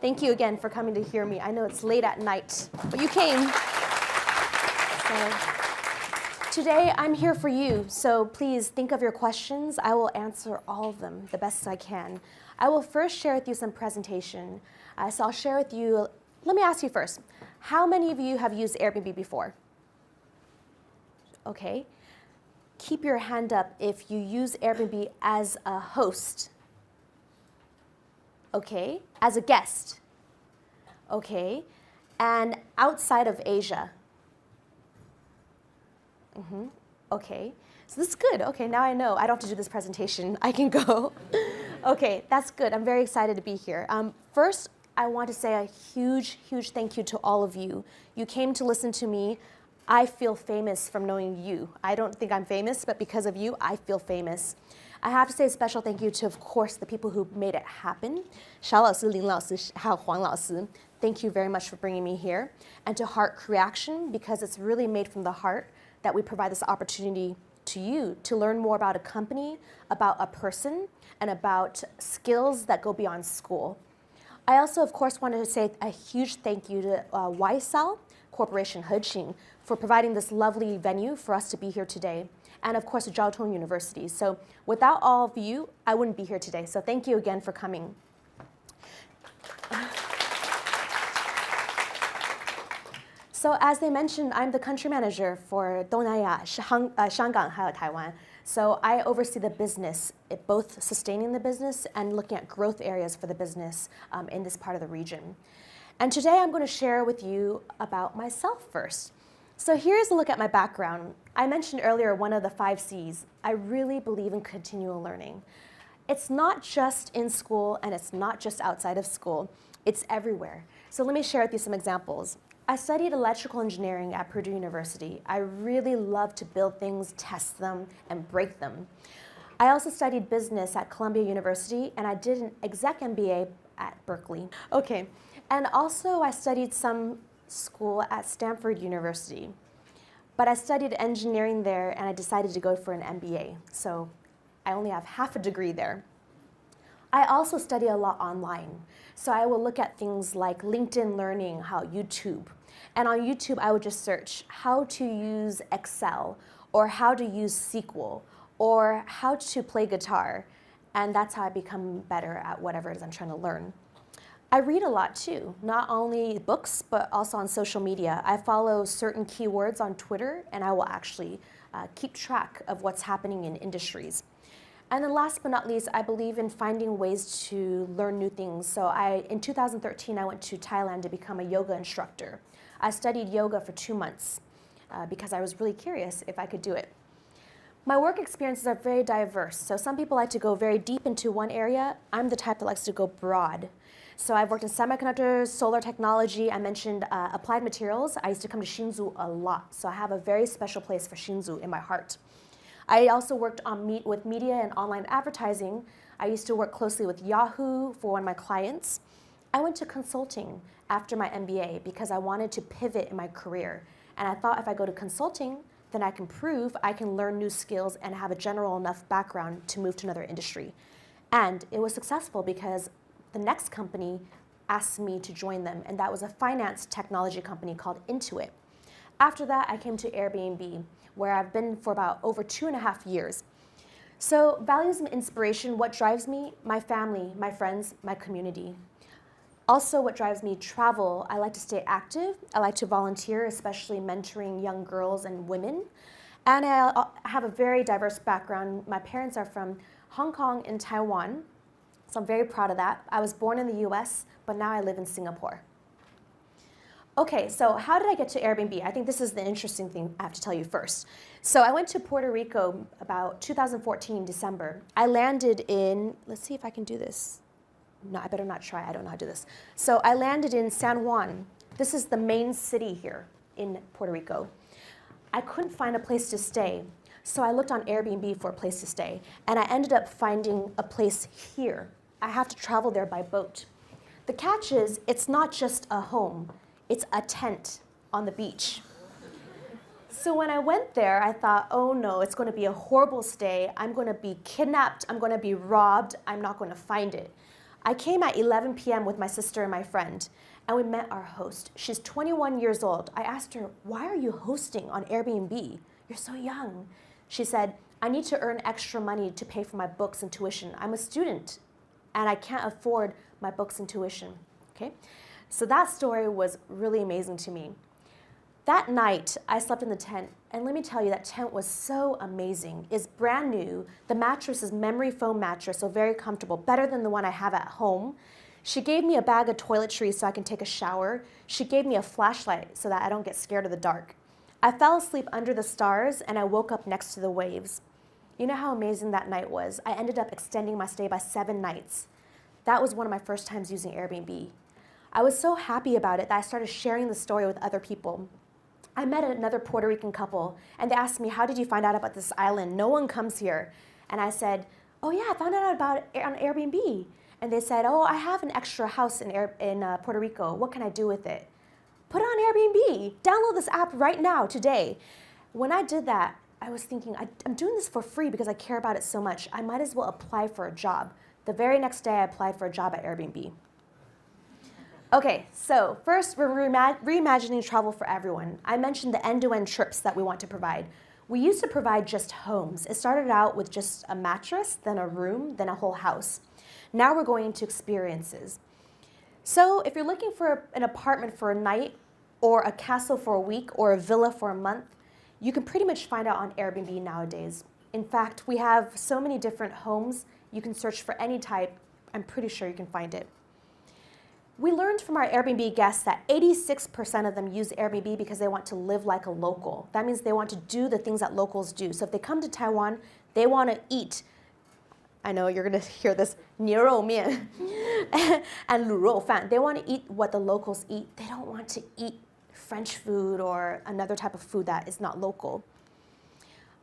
Thank you again for coming to hear me. I know it's late at night, but you came. So, today I'm here for you, so please think of your questions. I will answer all of them the best I can. I will first share with you some presentation. So I'll share with you, let me ask you first, how many of you have used Airbnb before? Okay. Keep your hand up if you use Airbnb as a host. Okay, as a guest. Okay, and outside of Asia. Okay, so this is good. Okay, now I know. I don't have to do this presentation. I can go. Okay, that's good. I'm very excited to be here. First, I want to say a huge, huge thank you to all of you. You came to listen to me. I feel famous from knowing you. I don't think I'm famous, but because of you, I feel famous. I have to say a special thank you to, of course, the people who made it happen. 小老师, 林老师, 还有黄老师. Thank you very much for bringing me here. And to Heart CreAction, because it's really made from the heart that we provide this opportunity to you to learn more about a company, about a person, and about skills that go beyond school. I also, of course, wanted to say a huge thank you to YSL Corporation HC for providing this lovely venue for us to be here today. And of course, Jiao Tong University. So without all of you, I wouldn't be here today. So thank you again for coming. So as they mentioned, I'm the country manager for 东南亚, 香港还有台湾. So I oversee the business, both sustaining the business and looking at growth areas for the business in this part of the region. And today I'm going to share with you about myself first. So here's a look at my background. I mentioned earlier one of the 5 C's. I really believe in continual learning. It's not just in school and it's not just outside of school. It's everywhere. So let me share with you some examples. I studied electrical engineering at Purdue University. I really love to build things, test them, and break them. I also studied business at Columbia University, and I did an exec MBA at Berkeley. Okay, and also I studied some school at Stanford University. But I studied engineering there, and I decided to go for an MBA. So I only have half a degree there. I also study a lot online. So I will look at things like LinkedIn Learning, how YouTube. And on YouTube, I would just search how to use Excel, or how to use SQL, or how to play guitar. And that's how I become better at whatever it is I'm trying to learn. I read a lot too, not only books, but also on social media. I follow certain keywords on Twitter, and I will actually keep track of what's happening in industries. And then last but not least, I believe in finding ways to learn new things. So in 2013, I went to Thailand to become a yoga instructor. I studied yoga for 2 months because I was really curious if I could do it. My work experiences are very diverse. So some people like to go very deep into one area. I'm the type that likes to go broad. So I've worked in semiconductors, solar technology. I mentioned applied materials. I used to come to Hsinchu a lot. So I have a very special place for Hsinchu in my heart. I also worked with media and online advertising. I used to work closely with Yahoo for one of my clients. I went to consulting after my MBA because I wanted to pivot in my career. And I thought if I go to consulting, then I can prove I can learn new skills and have a general enough background to move to another industry. And it was successful because the next company asked me to join them, and that was a finance technology company called Intuit. After that, I came to Airbnb, where I've been for about over 2.5 years. So values and inspiration, what drives me? My family, my friends, my community. Also, what drives me? Travel. I like to stay active. I like to volunteer, especially mentoring young girls and women. And I have a very diverse background. My parents are from Hong Kong and Taiwan, so I'm very proud of that. I was born in the US, but now I live in Singapore. Okay, so how did I get to Airbnb? I think this is the interesting thing I have to tell you first. So I went to Puerto Rico about 2014, December. I landed in, let's see if I can do this. No, I better not try, I don't know how to do this. So I landed in San Juan. This is the main city here in Puerto Rico. I couldn't find a place to stay, so I looked on Airbnb for a place to stay, and I ended up finding a place here. I have to travel there by boat. The catch is, it's not just a home, it's a tent on the beach. So when I went there, I thought, oh no, it's going to be a horrible stay. I'm going to be kidnapped, I'm going to be robbed, I'm not going to find it. I came at 11 p.m. with my sister and my friend, and we met our host. She's 21 years old. I asked her, why are you hosting on Airbnb? You're so young. She said, I need to earn extra money to pay for my books and tuition. I'm a student, and I can't afford my books and tuition. Okay? So that story was really amazing to me. That night, I slept in the tent, and let me tell you, that tent was so amazing. It's brand new. The mattress is memory foam mattress, so very comfortable, better than the one I have at home. She gave me a bag of toiletries so I can take a shower. She gave me a flashlight so that I don't get scared of the dark. I fell asleep under the stars, and I woke up next to the waves. You know how amazing that night was? I ended up extending my stay by 7 nights. That was one of my first times using Airbnb. I was so happy about it that I started sharing the story with other people. I met another Puerto Rican couple, and they asked me, how did you find out about this island? No one comes here. And I said, oh yeah, I found out about it on Airbnb. And they said, oh, I have an extra house in Puerto Rico. What can I do with it? Put it on Airbnb. Download this app right now, today. When I did that, I was thinking, I'm doing this for free because I care about it so much. I might as well apply for a job. The very next day, I applied for a job at Airbnb. Okay, so first, we're reimagining travel for everyone. I mentioned the end-to-end trips that we want to provide. We used to provide just homes. It started out with just a mattress, then a room, then a whole house. Now we're going into experiences. So if you're looking for an apartment for a night, or a castle for a week, or a villa for a month, you can pretty much find out on Airbnb nowadays. In fact, we have so many different homes. You can search for any type. I'm pretty sure you can find it. We learned from our Airbnb guests that 86% of them use Airbnb because they want to live like a local. That means they want to do the things that locals do. So if they come to Taiwan, they want to eat. I know you're going to hear this, 牛肉面 and 卤肉饭. They want to eat what the locals eat. They don't want to eat French food or another type of food that is not local.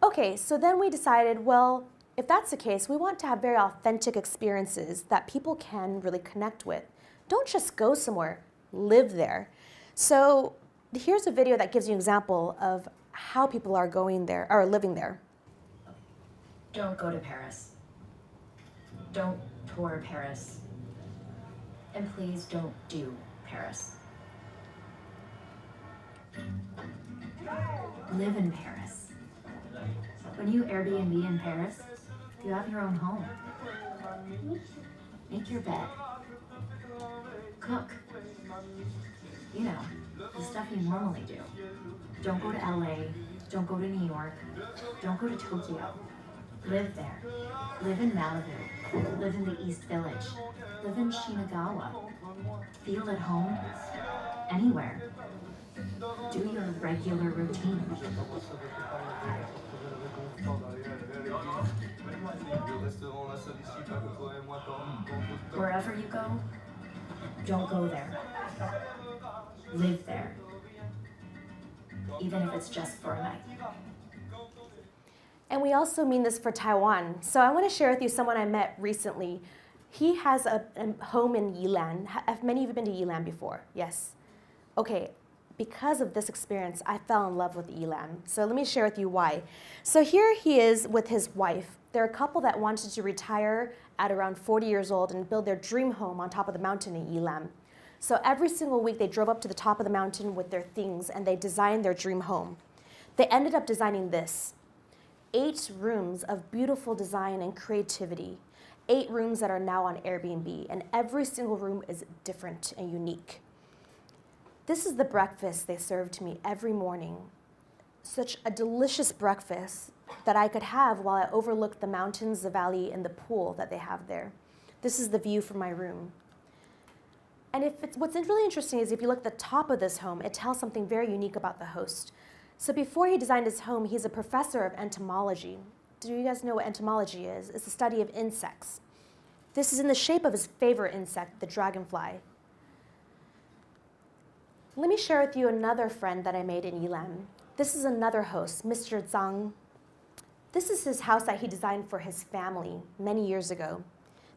Okay, so then we decided, well, if that's the case, we want to have very authentic experiences that people can really connect with. Don't just go somewhere, live there. So here's a video that gives you an example of how people are going there, or living there. Don't go to Paris. Don't tour Paris. And please don't do Paris. Live in Paris. When you Airbnb in Paris, you have your own home. Make your bed. Cook. You know, the stuff you normally do. Don't go to LA. Don't go to New York. Don't go to Tokyo. Live there. Live in Malibu. Live in the East Village. Live in Shinagawa. Feel at home anywhere. Do your regular routine. Wherever you go, don't go there. Live there. Even if it's just for a night. And we also mean this for Taiwan. So I want to share with you someone I met recently. He has a home in Yilan. Have many of you been to Yilan before? Yes. Okay. because of this experience, I fell in love with Elam. So let me share with you why. So here he is with his wife. They're a couple that wanted to retire at around 40 years old and build their dream home on top of the mountain in Elam. So every single week they drove up to the top of the mountain with their things and they designed their dream home. They ended up designing this. 8 rooms of beautiful design and creativity. 8 rooms that are now on Airbnb, and every single room is different and unique. This is the breakfast they served to me every morning. Such a delicious breakfast that I could have while I overlooked the mountains, the valley, and the pool that they have there. This is the view from my room. And what's really interesting is if you look at the top of this home, it tells something very unique about the host. So before he designed his home, he's a professor of entomology. Do you guys know what entomology is? It's the study of insects. This is in the shape of his favorite insect, the dragonfly. Let me share with you another friend that I made in Elam. This is another host, Mr. Zhang. This is his house that he designed for his family many years ago.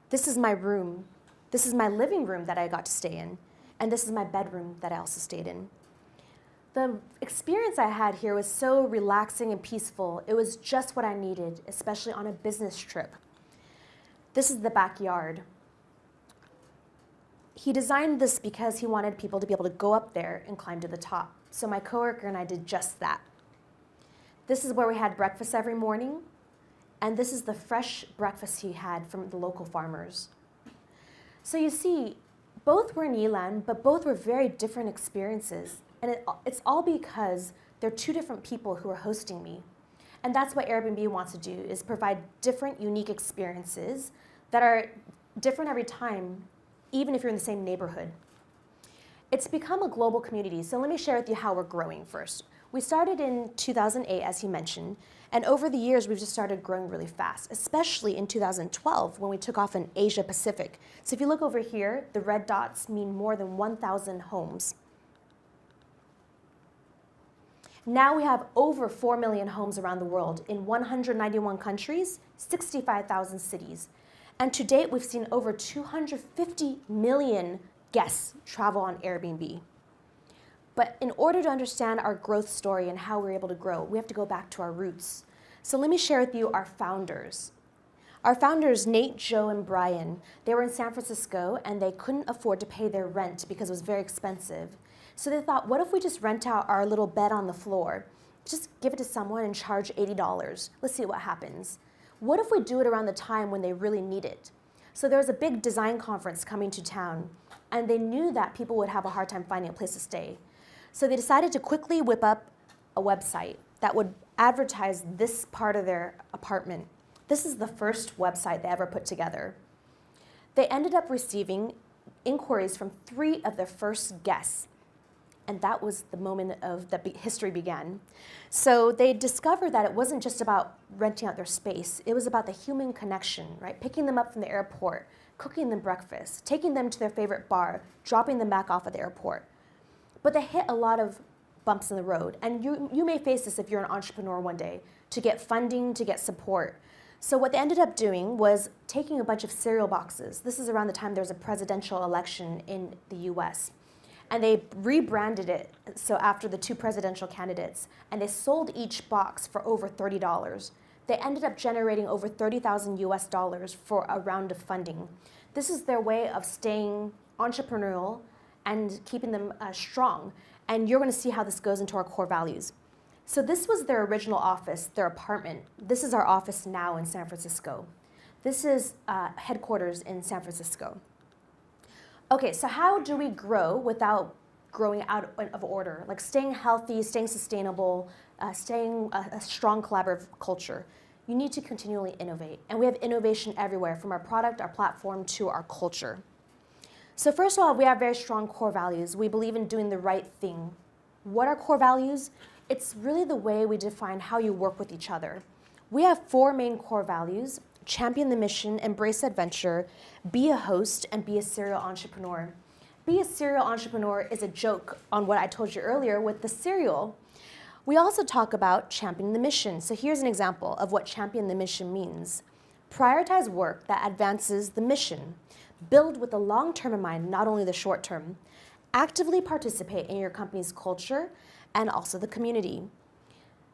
This is my room. This is my living room that I got to stay in. And this is my bedroom that I also stayed in. The experience I had here was so relaxing and peaceful. It was just what I needed, especially on a business trip. This is the backyard. He designed this because he wanted people to be able to go up there and climb to the top. So my coworker and I did just that. This is where we had breakfast every morning, and this is the fresh breakfast he had from the local farmers. So you see, both were in Elam, but both were very different experiences. And it's all because they're 2 different people who are hosting me. And that's what Airbnb wants to do, is provide different, unique experiences that are different every time, even if you're in the same neighborhood. It's become a global community, so let me share with you how we're growing first. We started in 2008, as he mentioned, and over the years, we've just started growing really fast, especially in 2012, when we took off in Asia Pacific. So if you look over here, the red dots mean more than 1,000 homes. Now we have over 4 million homes around the world in 191 countries, 65,000 cities. And to date, we've seen over 250 million guests travel on Airbnb. But in order to understand our growth story and how we're able to grow, we have to go back to our roots. So let me share with you our founders. Our founders, Nate, Joe, and Brian, they were in San Francisco and they couldn't afford to pay their rent because it was very expensive. So they thought, what if we just rent out our little bed on the floor? Just give it to someone and charge $80. Let's see what happens. What if we do it around the time when they really need it? So there was a big design conference coming to town, and they knew that people would have a hard time finding a place to stay. So they decided to quickly whip up a website that would advertise this part of their apartment. This is the first website they ever put together. They ended up receiving inquiries from 3 of their first guests. And that was the moment of that history began. So they discovered that it wasn't just about renting out their space. It was about the human connection, right? Picking them up from the airport, cooking them breakfast, taking them to their favorite bar, dropping them back off at the airport. But they hit a lot of bumps in the road. And you may face this if you're an entrepreneur one day, to get funding, to get support. So what they ended up doing was taking a bunch of cereal boxes. This is around the time there was a presidential election in the US. And they rebranded it, so after the 2 presidential candidates, and they sold each box for over $30. They ended up generating over $30,000 US for a round of funding. This is their way of staying entrepreneurial and keeping them strong. And you're going to see how this goes into our core values. So this was their original office, their apartment. This is our office now in San Francisco. This is headquarters in San Francisco. Okay, so how do we grow without growing out of order? Like staying healthy, staying sustainable, staying a strong collaborative culture. You need to continually innovate. And we have innovation everywhere, from our product, our platform, to our culture. So first of all, we have very strong core values. We believe in doing the right thing. What are core values? It's really the way we define how you work with each other. We have 4 main core values: champion the mission, embrace adventure, be a host, and be a serial entrepreneur. Be a serial entrepreneur is a joke on what I told you earlier with the cereal. We also talk about championing the mission. So here's an example of what champion the mission means. Prioritize work that advances the mission. Build with the long term in mind, not only the short term. Actively participate in your company's culture and also the community.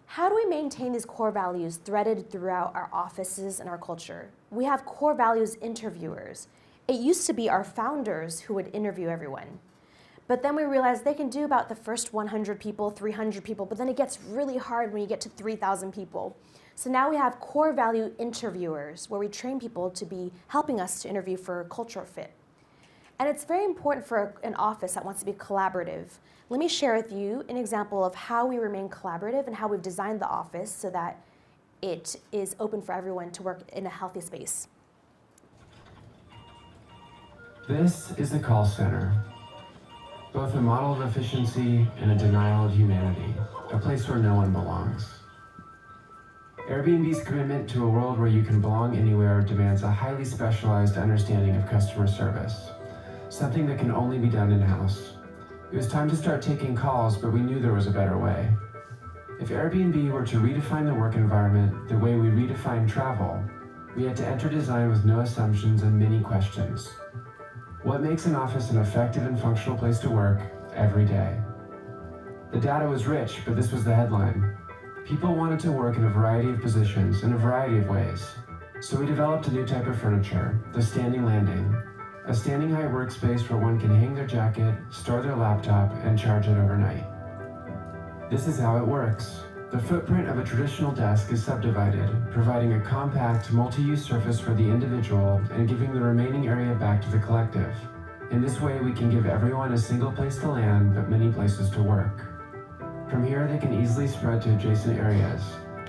How do we maintain these core values threaded throughout our offices and our culture? We have core values interviewers. It used to be our founders who would interview everyone. But then we realized they can do about the first 100 people, 300 people, but then it gets really hard when you get to 3,000 people. So now we have core value interviewers where we train people to be helping us to interview for cultural fit. And it's very important for an office that wants to be collaborative. Let me share with you an example of how we remain collaborative and how we've designed the office so that it is open for everyone to work in a healthy space. This is the call center, both a model of efficiency and a denial of humanity, a place where no one belongs. Airbnb's commitment to a world where you can belong anywhere demands a highly specialized understanding of customer service, something that can only be done in-house. It was time to start taking calls, but we knew there was a better way. If Airbnb were to redefine the work environment the way we redefine travel, we had to enter design with no assumptions and many questions. What makes an office an effective and functional place to work every day? The data was rich, but this was the headline. People wanted to work in a variety of positions in a variety of ways. So we developed a new type of furniture, the standing landing, a standing high workspace where one can hang their jacket, store their laptop, and charge it overnight. This is how it works. The footprint of a traditional desk is subdivided, providing a compact, multi-use surface for the individual and giving the remaining area back to the collective. In this way, we can give everyone a single place to land, but many places to work. From here, they can easily spread to adjacent areas,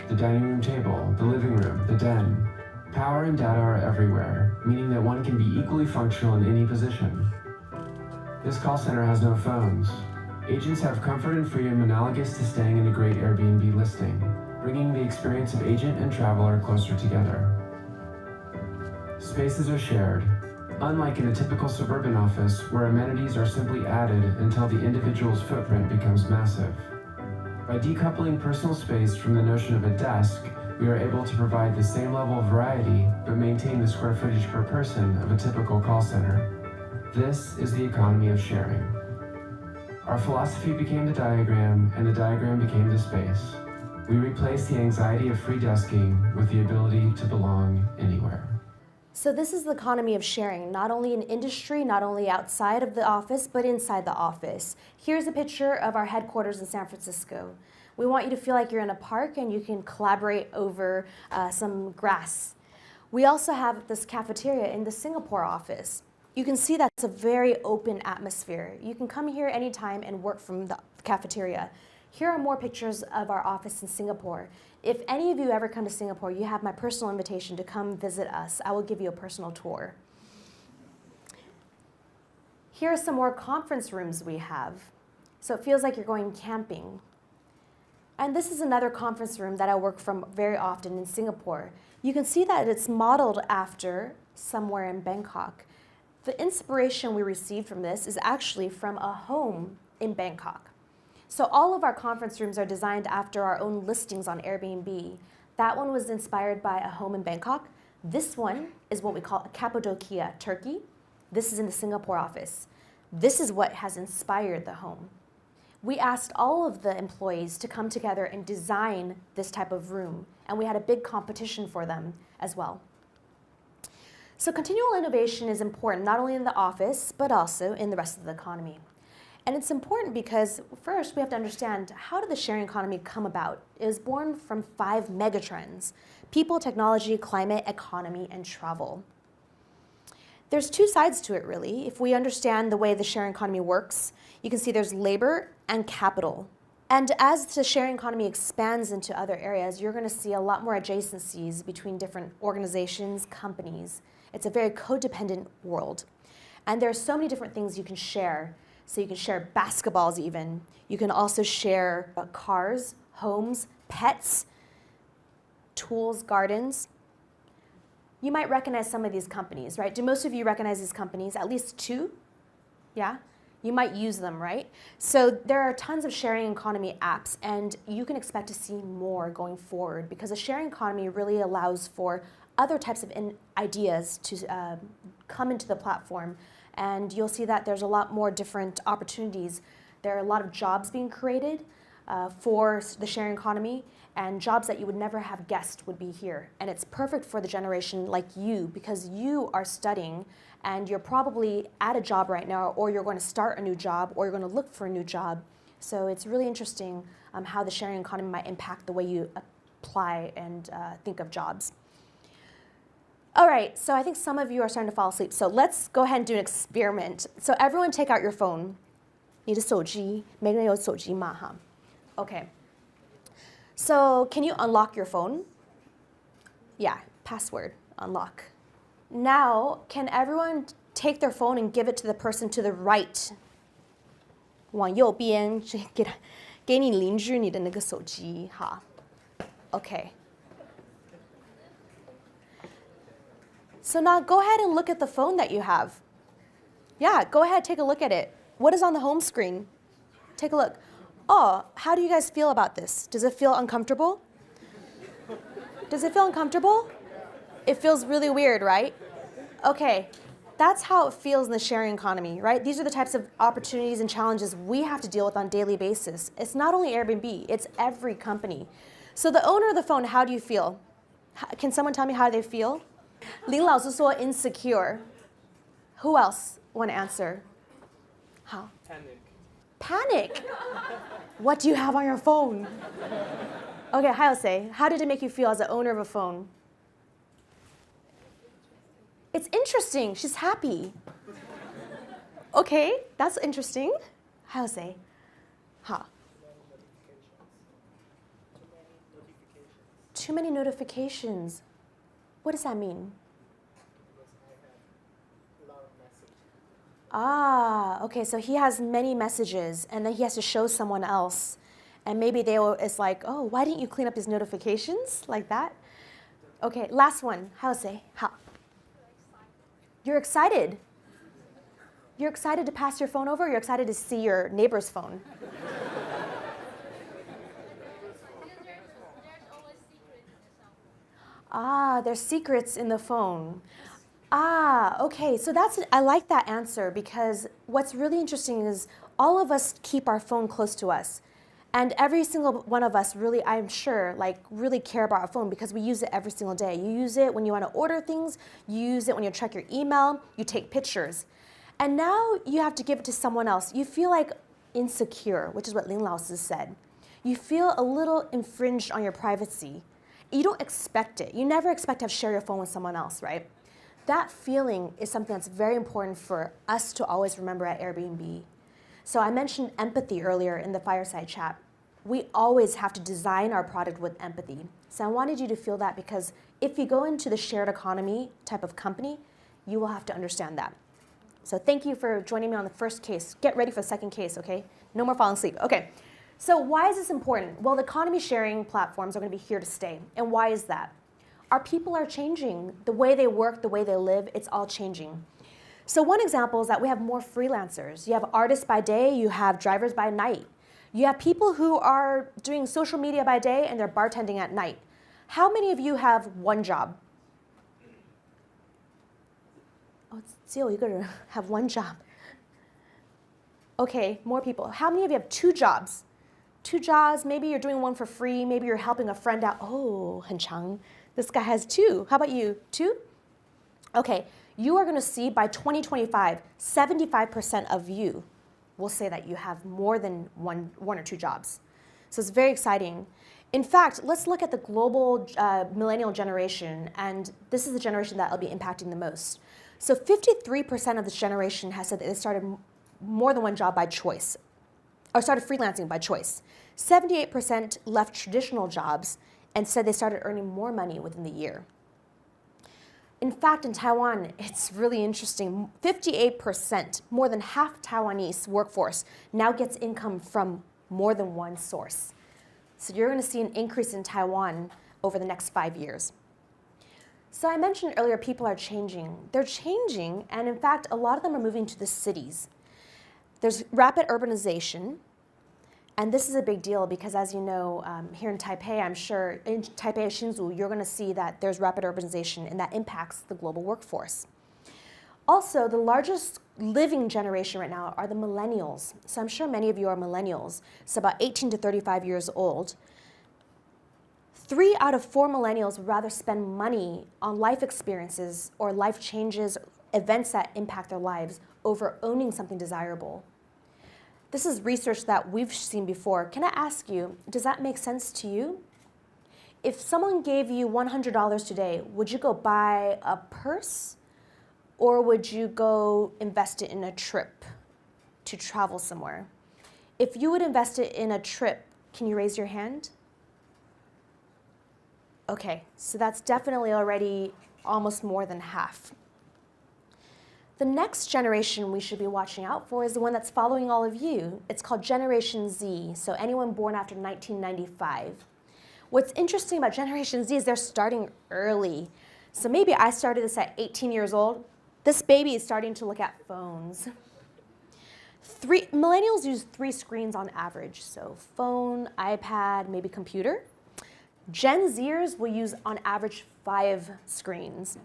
the dining room table, the living room, the den. Power and data are everywhere, meaning that one can be equally functional in any position. This call center has no phones. Agents have comfort and freedom analogous to staying in a great Airbnb listing, bringing the experience of agent and traveler closer together. Spaces are shared, unlike in a typical suburban office where amenities are simply added until the individual's footprint becomes massive. By decoupling personal space from the notion of a desk, we are able to provide the same level of variety, but maintain the square footage per person of a typical call center. This is the economy of sharing. Our philosophy became the diagram, and the diagram became the space. We replaced the anxiety of free desking with the ability to belong anywhere. So this is the economy of sharing, not only in industry, not only outside of the office, but inside the office. Here's a picture of our headquarters in San Francisco. We want you to feel like you're in a park and you can collaborate over some grass. We also have this cafeteria in the Singapore office. You can see that's a very open atmosphere. You can come here anytime and work from the cafeteria. Here are more pictures of our office in Singapore. If any of you ever come to Singapore, you have my personal invitation to come visit us. I will give you a personal tour. Here are some more conference rooms we have. So it feels like you're going camping. And this is another conference room that I work from very often in Singapore. You can see that it's modeled after somewhere in Bangkok. The inspiration we received from this is actually from a home in Bangkok. So all of our conference rooms are designed after our own listings on Airbnb. That one was inspired by a home in Bangkok. This one is what we call Cappadocia, Turkey. This is in the Singapore office. This is what has inspired the home. We asked all of the employees to come together and design this type of room, and we had a big competition for them as well. So continual innovation is important, not only in the office, but also in the rest of the economy. And it's important because first we have to understand, how did the sharing economy come about? It was born from 5 megatrends: people, technology, climate, economy, and travel. There's 2 sides to it, really. If we understand the way the sharing economy works, you can see there's labor and capital. And as the sharing economy expands into other areas, you're going to see a lot more adjacencies between different organizations, companies. It's a very codependent world. And there are so many different things you can share. So you can share basketballs even. You can also share cars, homes, pets, tools, gardens. You might recognize some of these companies, right? Do most of you recognize these companies? At least 2? Yeah? You might use them, right? So there are tons of sharing economy apps, and you can expect to see more going forward because the sharing economy really allows for other types of ideas to come into the platform. And you'll see that there's a lot more different opportunities. There are a lot of jobs being created for the sharing economy, and jobs that you would never have guessed would be here. And it's perfect for the generation like you because you are studying and you're probably at a job right now, or you're going to start a new job, or you're going to look for a new job. So it's really interesting how the sharing economy might impact the way you apply and think of jobs. All right, so I think some of you are starting to fall asleep. So let's go ahead and do an experiment. So everyone take out your phone. 你的手机，每个人有手机嘛哈? Okay. So can you unlock your phone? Yeah, password, unlock. Now, can everyone take their phone and give it to the person to the right? 往右边，给你邻居你的那个手机，哈。Okay. So now go ahead and look at the phone that you have. Yeah, go ahead, take a look at it. What is on the home screen? Take a look. Oh, how do you guys feel about this? Does it feel uncomfortable? Does it feel uncomfortable? It feels really weird, right? Okay, that's how it feels in the sharing economy, right? These are the types of opportunities and challenges we have to deal with on a daily basis. It's not only Airbnb, it's every company. So the owner of the phone, how do you feel? Can someone tell me how they feel? 林老师说 insecure. Who else want to answer? How? Panic? What do you have on your phone? Okay, 还有谁? How did it make you feel as the owner of a phone? It's interesting. She's happy. Okay, that's interesting. 还有谁? 好. Too many notifications. What does that mean? Ah, okay, so he has many messages, and then he has to show someone else. And maybe it's like, oh, why didn't you clean up his notifications? Like that? Okay, last one. How say? How? You're excited. You're excited to pass your phone over, or you're excited to see your neighbor's phone? Ah, there's secrets in the phone. Ah, okay, so I like that answer because what's really interesting is all of us keep our phone close to us. And every single one of us really, I'm sure, really care about our phone because we use it every single day. You use it when you want to order things, you use it when you check your email, you take pictures. And now you have to give it to someone else. You feel like insecure, which is what Lin Laosi said. You feel a little infringed on your privacy. You don't expect it. You never expect to share your phone with someone else, right? That feeling is something that's very important for us to always remember at Airbnb. So I mentioned empathy earlier in the fireside chat. We always have to design our product with empathy. So I wanted you to feel that because if you go into the shared economy type of company, you will have to understand that. So thank you for joining me on the first case. Get ready for the second case, okay? No more falling asleep. Okay. So why is this important? Well, the economy sharing platforms are going to be here to stay. And why is that? Our people are changing. The way they work, the way they live, it's all changing. So one example is that we have more freelancers. You have artists by day, you have drivers by night. You have people who are doing social media by day and they're bartending at night. How many of you have one job? Oh, 只有一个人 have one job. Okay, more people. How many of you have two jobs? Two jobs, maybe you're doing one for free, maybe you're helping a friend out. Oh, 很长. This guy has two. How about you? Two? Okay, you are going to see by 2025, 75% of you will say that you have more than one or two jobs. So it's very exciting. In fact, let's look at the global millennial generation, and this is the generation that will be impacting the most. So 53% of this generation has said that they started more than one job by choice, or started freelancing by choice. 78% left traditional jobs and said they started earning more money within the year. In fact, in Taiwan, it's really interesting. 58%, more than half Taiwanese workforce, now gets income from more than one source. So you're going to see an increase in Taiwan over the next 5 years. So I mentioned earlier, people are changing. They're changing, and in fact, a lot of them are moving to the cities. There's rapid urbanization, and this is a big deal because, as you know, here in Taipei, I'm sure, in Taipei, Hsinchu, you're going to see that there's rapid urbanization, and that impacts the global workforce. Also, the largest living generation right now are the millennials. So I'm sure many of you are millennials, so about 18 to 35 years old. 3 out of 4 millennials would rather spend money on life experiences or life changes, events that impact their lives, over owning something desirable. This is research that we've seen before. Can I ask you, does that make sense to you? If someone gave you $100 today, would you go buy a purse? Or would you go invest it in a trip to travel somewhere? If you would invest it in a trip, can you raise your hand? Okay, so that's definitely already almost more than half. The next generation we should be watching out for is the one that's following all of you. It's called Generation Z, so anyone born after 1995. What's interesting about Generation Z is they're starting early. So maybe I started this at 18 years old. This baby is starting to look at phones. Millennials use 3 screens on average, so phone, iPad, maybe computer. Gen Zers will use on average 5 screens.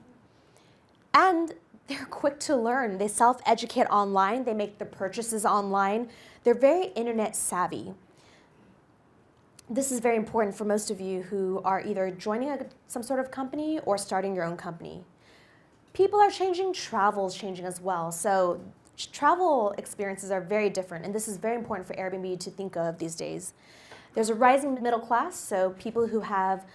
And they're quick to learn. They self-educate online, they make their purchases online. They're very internet savvy. This is very important for most of you who are either joining some sort of company or starting your own company. People are changing, travel is changing as well. So travel experiences are very different, and this is very important for Airbnb to think of these days. There's a rising middle class, so people who have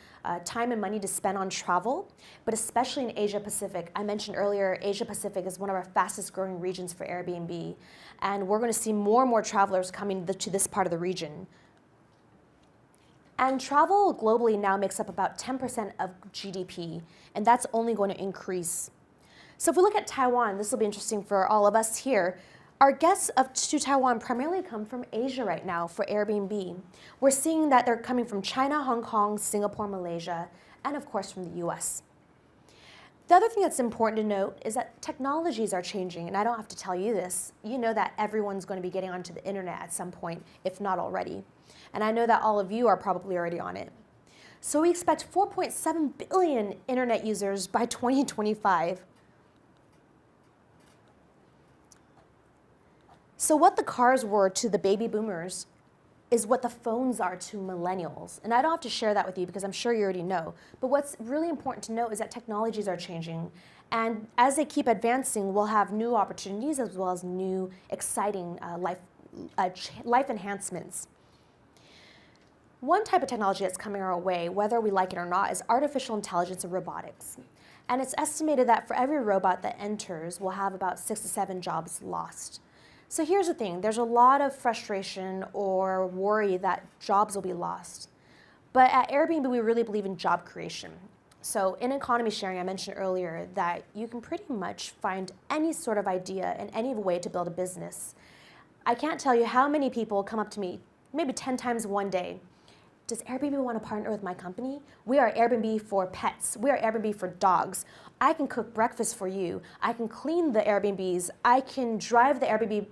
time and money to spend on travel, but especially in Asia Pacific. I mentioned earlier, Asia Pacific is one of our fastest growing regions for Airbnb, and we're going to see more and more travelers coming to this part of the region. And travel globally now makes up about 10% of GDP, and that's only going to increase. So if we look at Taiwan, this will be interesting for all of us here. Our guests to Taiwan primarily come from Asia right now for Airbnb. We're seeing that they're coming from China, Hong Kong, Singapore, Malaysia, and of course from the US. The other thing that's important to note is that technologies are changing, and I don't have to tell you this. You know that everyone's going to be getting onto the internet at some point, if not already. And I know that all of you are probably already on it. So we expect 4.7 billion internet users by 2025. So what the cars were to the baby boomers is what the phones are to millennials. And I don't have to share that with you because I'm sure you already know. But what's really important to note is that technologies are changing. And as they keep advancing, we'll have new opportunities as well as new exciting life enhancements. One type of technology that's coming our way, whether we like it or not, is artificial intelligence and robotics. And it's estimated that for every robot that enters, we'll have about 6 to 7 jobs lost. So here's the thing, there's a lot of frustration or worry that jobs will be lost. But at Airbnb, we really believe in job creation. So in economy sharing, I mentioned earlier that you can pretty much find any sort of idea and any way to build a business. I can't tell you how many people come up to me, maybe 10 times one day. Does Airbnb want to partner with my company? We are Airbnb for pets. We are Airbnb for dogs. I can cook breakfast for you. I can clean the Airbnbs. I can drive the Airbnb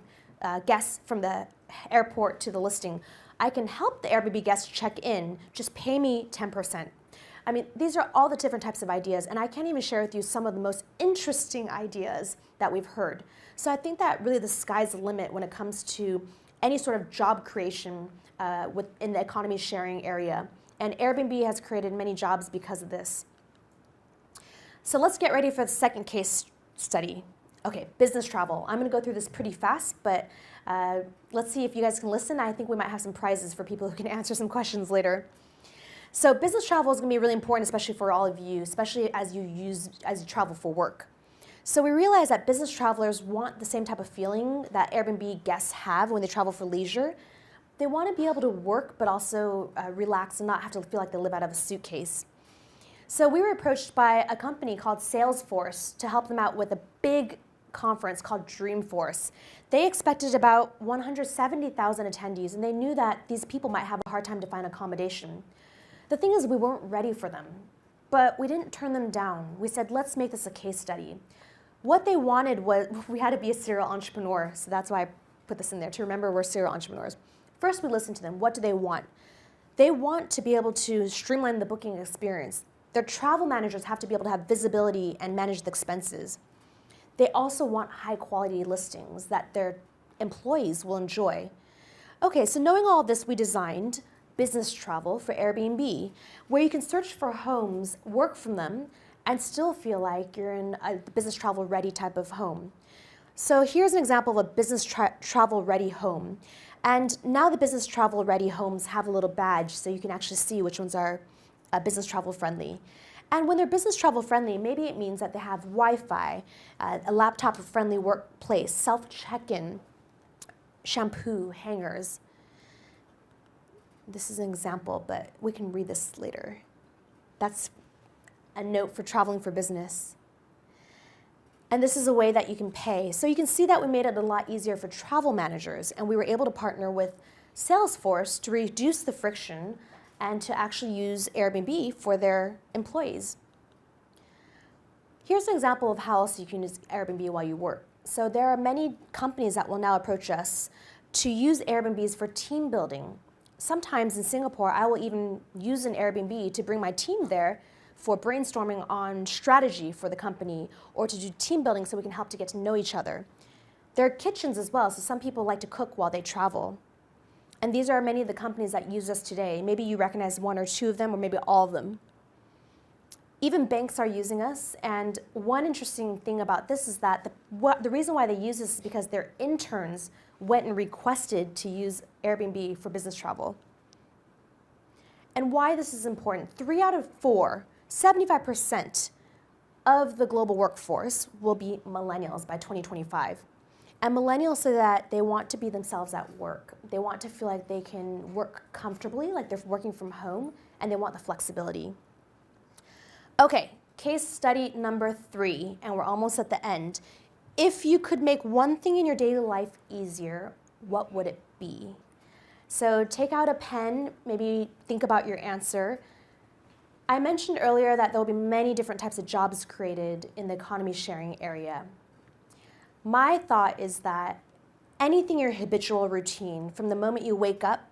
guests from the airport to the listing. I can help the Airbnb guests check in. Just pay me 10%. I mean, these are all the different types of ideas, and I can't even share with you some of the most interesting ideas that we've heard. So I think that really the sky's the limit when it comes to any sort of job creation in the economy sharing area. And Airbnb has created many jobs because of this. So let's get ready for the second case study. Okay, business travel. I'm going to go through this pretty fast, but let's see if you guys can listen. I think we might have some prizes for people who can answer some questions later. So business travel is going to be really important, especially for all of you, especially as you travel for work. So we realize that business travelers want the same type of feeling that Airbnb guests have when they travel for leisure. They want to be able to work, but also relax and not have to feel like they live out of a suitcase. So we were approached by a company called Salesforce to help them out with a big conference called Dreamforce. They expected about 170,000 attendees, and they knew that these people might have a hard time to find accommodation. The thing is, we weren't ready for them, but we didn't turn them down. We said, let's make this a case study. What they wanted was, we had to be a serial entrepreneur, so that's why I put this in there to remember we're serial entrepreneurs. First, we listen to them. What do they want? They want to be able to streamline the booking experience. Their travel managers have to be able to have visibility and manage the expenses. They also want high quality listings that their employees will enjoy. Okay, so knowing all this, we designed business travel for Airbnb, where you can search for homes, work from them, and still feel like you're in a business travel ready type of home. So here's an example of a business travel ready home. And now the business travel ready homes have a little badge so you can actually see which ones are business travel friendly. And when they're business travel friendly, maybe it means that they have Wi-Fi, a laptop friendly workplace, self check-in, shampoo, hangers. This is an example, but we can read this later. That's a note for traveling for business. And this is a way that you can pay. So you can see that we made it a lot easier for travel managers, and we were able to partner with Salesforce to reduce the friction and to actually use Airbnb for their employees. Here's an example of how else you can use Airbnb while you work. So there are many companies that will now approach us to use Airbnbs for team building. Sometimes in Singapore, I will even use an Airbnb to bring my team there for brainstorming on strategy for the company or to do team building so we can help to get to know each other. There are kitchens as well, so some people like to cook while they travel. And these are many of the companies that use us today. Maybe you recognize one or two of them, or maybe all of them. Even banks are using us, and one interesting thing about this is that the reason why they use this is because their interns went and requested to use Airbnb for business travel. And why this is important, 3 out of 4, 75% of the global workforce will be millennials by 2025. And millennials say that they want to be themselves at work. They want to feel like they can work comfortably, like they're working from home, and they want the flexibility. Okay, case study number 3, and we're almost at the end. If you could make one thing in your daily life easier, what would it be? So take out a pen, maybe think about your answer. I mentioned earlier that there will be many different types of jobs created in the economy sharing area. My thought is that anything in your habitual routine, from the moment you wake up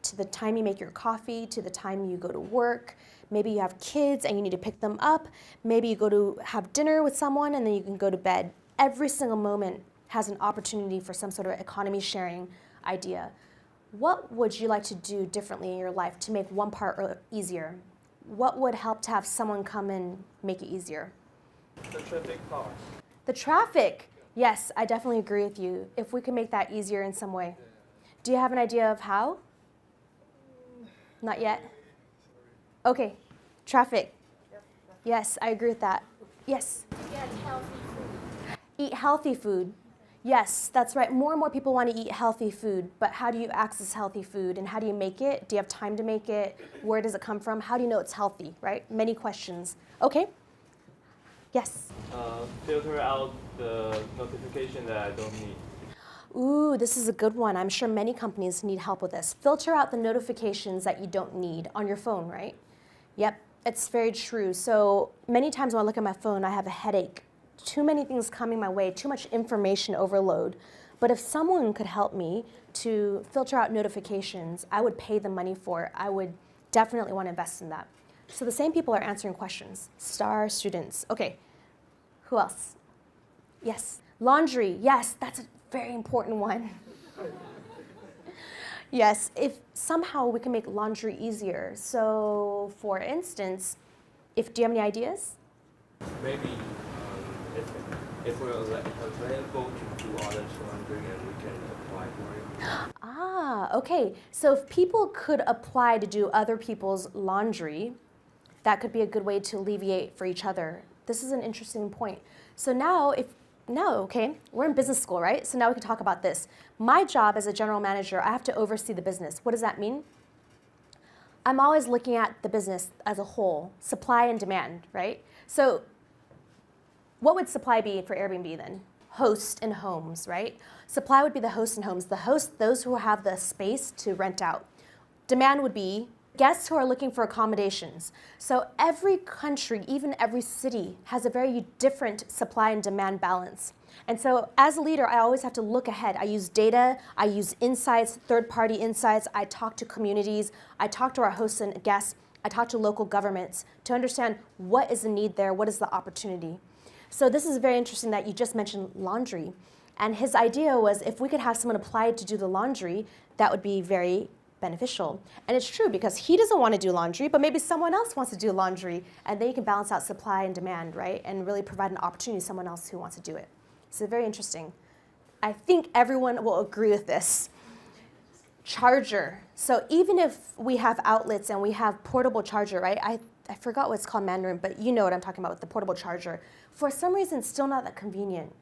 to the time you make your coffee, to the time you go to work, maybe you have kids and you need to pick them up, maybe you go to have dinner with someone and then you can go to bed. Every single moment has an opportunity for some sort of economy sharing idea. What would you like to do differently in your life to make one part easier? What would help to have someone come and make it easier? The traffic cars. The traffic. Yes, I definitely agree with you. If we can make that easier in some way. Do you have an idea of how? Not yet? Okay, traffic. Yes, I agree with that. Yes? Get healthy food. Eat healthy food. Yes, that's right. More and more people want to eat healthy food, but how do you access healthy food and how do you make it? Do you have time to make it? Where does it come from? How do you know it's healthy, right? Many questions. Okay? Yes? Filter out the notification that I don't need. Ooh, this is a good one. I'm sure many companies need help with this. Filter out the notifications that you don't need on your phone, right? Yep, it's very true. So many times when I look at my phone, I have a headache. Too many things coming my way, too much information overload. But if someone could help me to filter out notifications, I would pay the money for it. I would definitely want to invest in that. So the same people are answering questions. Star students. Okay, who else? Yes, laundry. Yes, that's a very important one. Yes, if somehow we can make laundry easier. So for instance, do you have any ideas? Maybe if we're available to do others laundry and we can apply for it. Ah, okay. So if people could apply to do other people's laundry, that could be a good way to alleviate for each other. This is an interesting point. So now, okay, we're in business school, right? So now we can talk about this. My job as a general manager, I have to oversee the business. What does that mean? I'm always looking at the business as a whole, supply and demand, right? So what would supply be for Airbnb then? Hosts and homes, right? Supply would be the hosts and homes. The hosts, those who have the space to rent out. Demand would be Guests who are looking for accommodations. So every country, even every city, has a very different supply and demand balance. And so as a leader, I always have to look ahead. I use data, I use insights, third-party insights, I talk to communities, I talk to our hosts and guests, I talk to local governments to understand what is the need there, what is the opportunity. So this is very interesting that you just mentioned laundry. And his idea was if we could have someone apply to do the laundry, that would be very beneficial. And it's true because he doesn't want to do laundry, but maybe someone else wants to do laundry, and then you can balance out supply and demand, right? And really provide an opportunity to someone else who wants to do it. So very interesting. I think everyone will agree with this. Charger. So even if we have outlets and we have portable charger, right? I forgot what it's called in Mandarin, but you know what I'm talking about with the portable charger. For some reason, it's still not that convenient.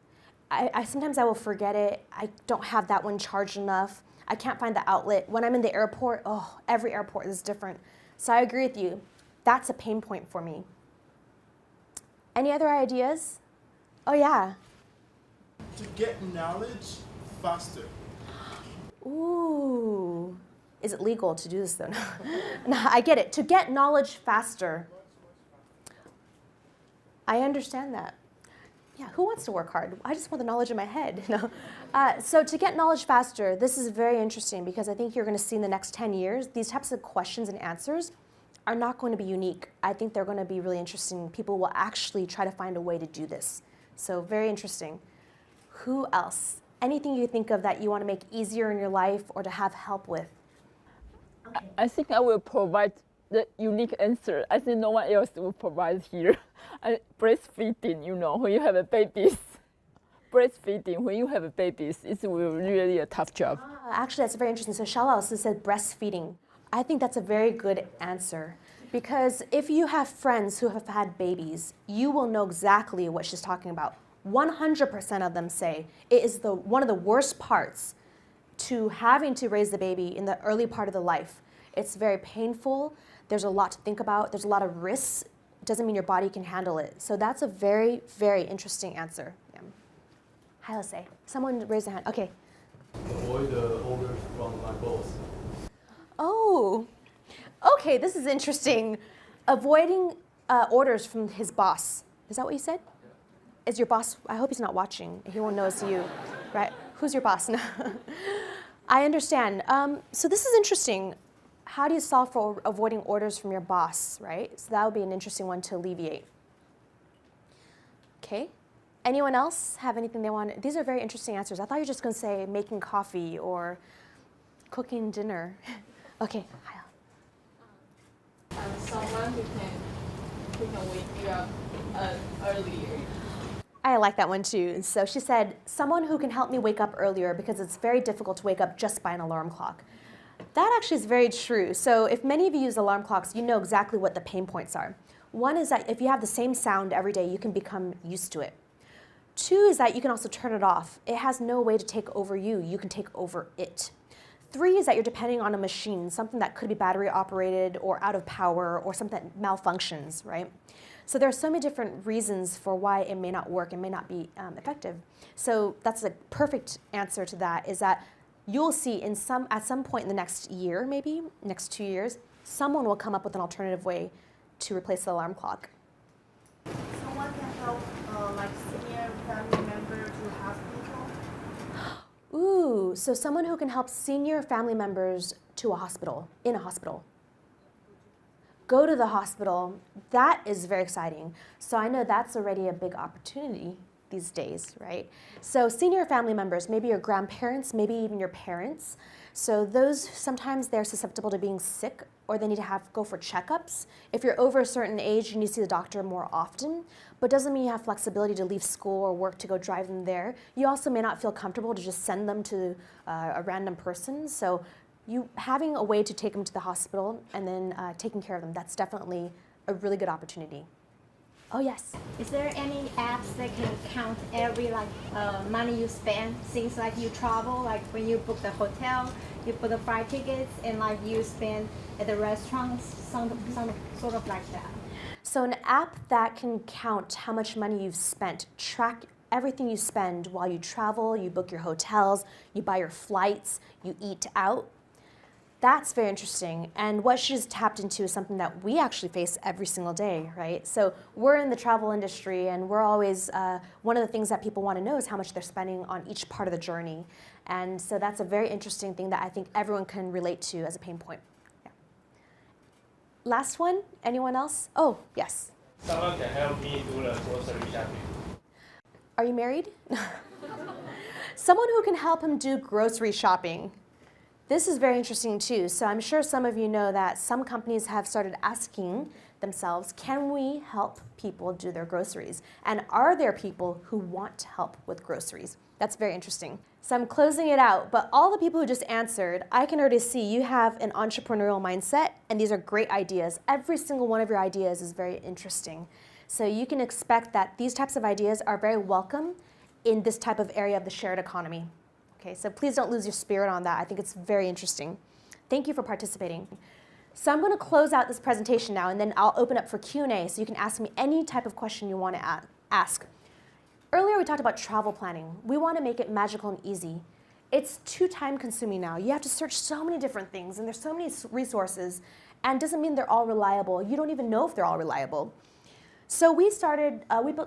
Sometimes I will forget it. I don't have that one charged enough. I can't find the outlet. When I'm in the airport, every airport is different. So I agree with you. That's a pain point for me. Any other ideas? Oh yeah. To get knowledge faster. Ooh. Is it legal to do this though? No, I get it. To get knowledge faster. I understand that. Yeah, who wants to work hard? I just want the knowledge in my head. No. So to get knowledge faster, this is very interesting because I think you're going to see in the next 10 years, these types of questions and answers are not going to be unique. I think they're going to be really interesting. People will actually try to find a way to do this. So very interesting. Who else? Anything you think of that you want to make easier in your life or to have help with? I think I will provide the unique answer. I think no one else will provide here. Breastfeeding, when you have a babies. Breastfeeding, when you have a babies, it's really a tough job. Actually, that's very interesting. So Xiao also said breastfeeding. I think that's a very good answer. Because if you have friends who have had babies, you will know exactly what she's talking about. 100% of them say it is one of the worst parts to having to raise the baby in the early part of the life. It's very painful. There's a lot to think about. There's a lot of risks. It doesn't mean your body can handle it. So that's a very, very interesting answer. Yeah. Hi, let's say. Someone raise a hand. Okay. Avoid the orders from my boss. Oh, okay, this is interesting. Avoiding orders from his boss. Is that what you said? Is your boss, I hope he's not watching. He won't know it's you, right? Who's your boss? No. I understand. So this is interesting. How do you solve for avoiding orders from your boss, right? So that would be an interesting one to alleviate. Okay. Anyone else have anything they want? These are very interesting answers. I thought you were just going to say making coffee or cooking dinner. Okay. Someone who can wake you up earlier. I like that one too. So she said, someone who can help me wake up earlier because it's very difficult to wake up just by an alarm clock. That actually is very true. So if many of you use alarm clocks, you know exactly what the pain points are. One is that if you have the same sound every day, you can become used to it. Two is that you can also turn it off. It has no way to take over you. You can take over it. Three is that you're depending on a machine, something that could be battery operated or out of power or something that malfunctions, right? So there are so many different reasons for why it may not work and may not be effective. So that's a perfect answer to that, is that you'll see at some point in the next year, maybe, next 2 years, someone will come up with an alternative way to replace the alarm clock. Someone can help, like senior family member to hospital. Ooh, so someone who can help senior family members to a hospital, in a hospital. Go to the hospital, that is very exciting. So I know that's already a big opportunity these days, right? So senior family members, maybe your grandparents, maybe even your parents. So those, sometimes they're susceptible to being sick or they need to go for checkups. If you're over a certain age, you need to see the doctor more often, but doesn't mean you have flexibility to leave school or work to go drive them there. You also may not feel comfortable to just send them to a random person. So having a way to take them to the hospital and then taking care of them, that's definitely a really good opportunity. Oh, yes. Is there any apps that can count every money you spend? Things like you travel, like when you book the hotel, you put the flight tickets, and like you spend at the restaurants, some sort of like that. So an app that can count how much money you've spent, track everything you spend while you travel, you book your hotels, you buy your flights, you eat out. That's very interesting. And what she's tapped into is something that we actually face every single day, right? So we're in the travel industry, and we're always, one of the things that people want to know is how much they're spending on each part of the journey. And so that's a very interesting thing that I think everyone can relate to as a pain point. Yeah. Last one, anyone else? Oh, yes. Someone can help me do the grocery shopping. Are you married? Someone who can help him do grocery shopping. This is very interesting too. So I'm sure some of you know that some companies have started asking themselves, can we help people do their groceries? And are there people who want help with groceries? That's very interesting. So I'm closing it out, but all the people who just answered, I can already see you have an entrepreneurial mindset, and these are great ideas. Every single one of your ideas is very interesting. So you can expect that these types of ideas are very welcome in this type of area of the shared economy. Okay, so please don't lose your spirit on that. I think it's very interesting. Thank you for participating. So I'm going to close out this presentation now, and then I'll open up for Q&A, so you can ask me any type of question you want to ask. Earlier we talked about travel planning. We want to make it magical and easy. It's too time consuming now. You have to search so many different things, and there's so many resources, and it doesn't mean they're all reliable. You don't even know if they're all reliable. So we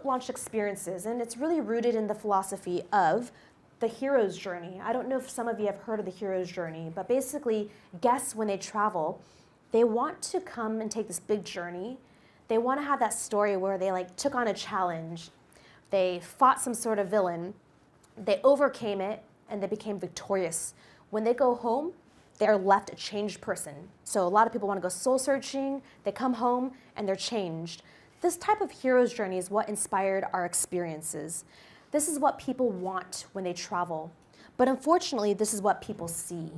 launched experiences, and it's really rooted in the philosophy of the hero's journey. I don't know if some of you have heard of the hero's journey, but basically guests, when they travel, they want to come and take this big journey. They want to have that story where they took on a challenge, they fought some sort of villain, they overcame it, and they became victorious. When they go home, they're left a changed person. So a lot of people want to go soul searching, they come home, and they're changed. This type of hero's journey is what inspired our experiences. This is what people want when they travel. But unfortunately, this is what people see.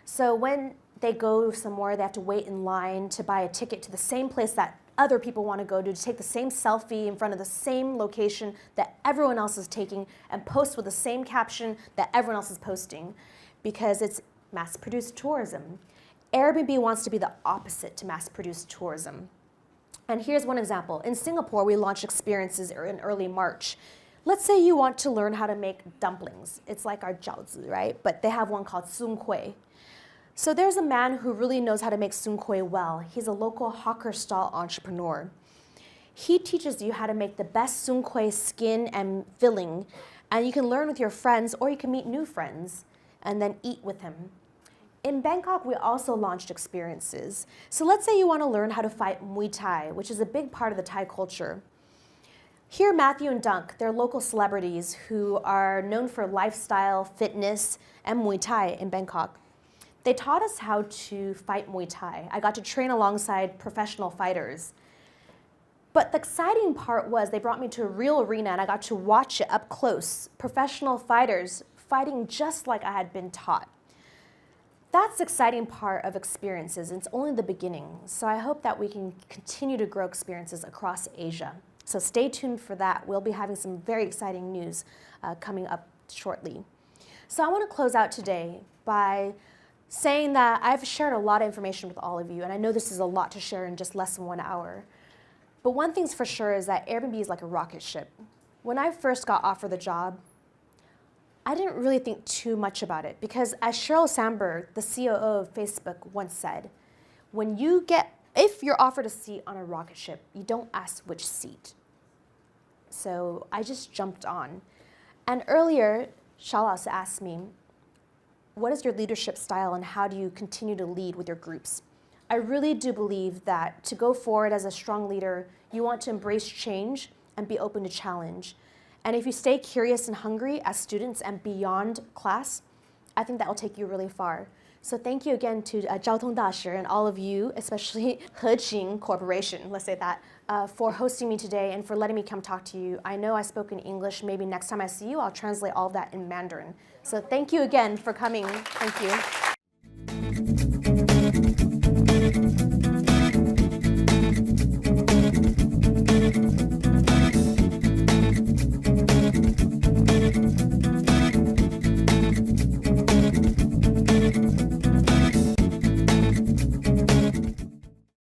So when they go somewhere, they have to wait in line to buy a ticket to the same place that other people want to go to take the same selfie in front of the same location that everyone else is taking, and post with the same caption that everyone else is posting, because it's mass-produced tourism. Airbnb wants to be the opposite to mass-produced tourism. And here's one example. In Singapore, we launched experiences in early March. Let's say you want to learn how to make dumplings. It's like our jiaozi, right? But they have one called soon kueh. So there's a man who really knows how to make soon kueh well. He's a local hawker stall entrepreneur. He teaches you how to make the best soon kueh skin and filling, and you can learn with your friends, or you can meet new friends and then eat with him. In Bangkok, we also launched experiences. So let's say you want to learn how to fight Muay Thai, which is a big part of the Thai culture. Here, Matthew and Dunk, they're local celebrities who are known for lifestyle, fitness, and Muay Thai in Bangkok. They taught us how to fight Muay Thai. I got to train alongside professional fighters. But the exciting part was they brought me to a real arena, and I got to watch it up close. Professional fighters fighting just like I had been taught. That's the exciting part of experiences. It's only the beginning. So I hope that we can continue to grow experiences across Asia. So stay tuned for that. We'll be having some very exciting news coming up shortly. So I want to close out today by saying that I've shared a lot of information with all of you, and I know this is a lot to share in just less than 1 hour. But one thing's for sure is that Airbnb is like a rocket ship. When I first got offered the job, I didn't really think too much about it, because as Sheryl Sandberg, the COO of Facebook, once said, if you're offered a seat on a rocket ship, you don't ask which seat. So I just jumped on. And earlier, Shalas asked me, what is your leadership style and how do you continue to lead with your groups? I really do believe that to go forward as a strong leader, you want to embrace change and be open to challenge. And if you stay curious and hungry as students and beyond class, I think that will take you really far. So thank you again to交通大学 and all of you, especially HC Corporation, let's say that, for hosting me today and for letting me come talk to you. I know I spoke in English. Maybe next time I see you, I'll translate all of that in Mandarin. So thank you again for coming. Thank you.